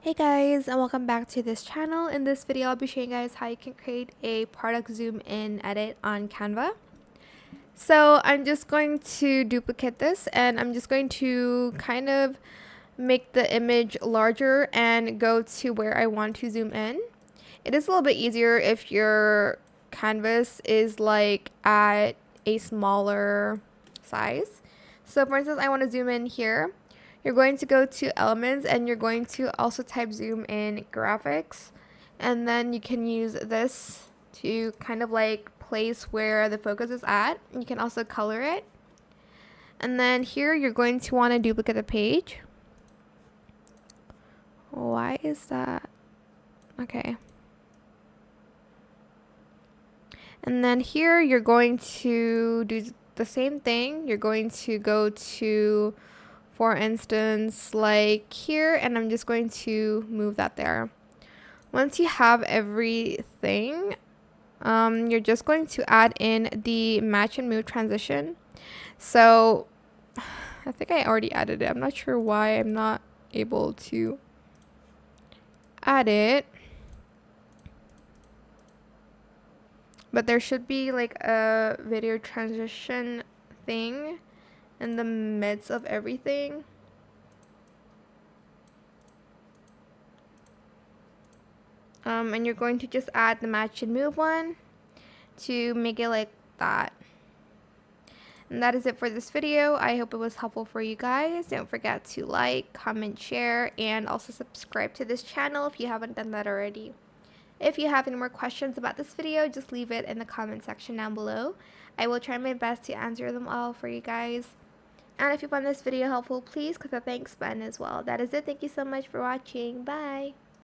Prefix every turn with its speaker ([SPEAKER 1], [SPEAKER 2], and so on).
[SPEAKER 1] Hey guys, and welcome back to this channel. In this video I'll be showing you guys how you can create a product zoom in edit on Canva. So I'm just going to duplicate this and I'm just going to kind of make the image larger and go to where I want to zoom in. It is a little bit easier if your canvas is like at a smaller size. So for instance, I want to zoom in here. You're going to go to elements and you're going to also type zoom in graphics, and then you can use this to kind of like place where the focus is at. You can also color it, and then here you're going to want to duplicate the page. Why is that? Okay. And then here you're going to do the same thing. You're going to go to, for instance, like here, and I'm just going to move that there. Once you have everything, you're just going to add in the match and move transition. So I think I already added it. I'm not sure why I'm not able to add it. But there should be like a video transition thing in the midst of everything. And you're going to just add the match and move one to make it like that. And that is it for this video. I hope it was helpful for you guys. Don't forget to like, comment, share, and also subscribe to this channel if you haven't done that already. If you have any more questions about this video, just leave it in the comment section down below. I will try my best to answer them all for you guys. And if you found this video helpful, please click the thanks button as well. That is it. Thank you so much for watching. Bye.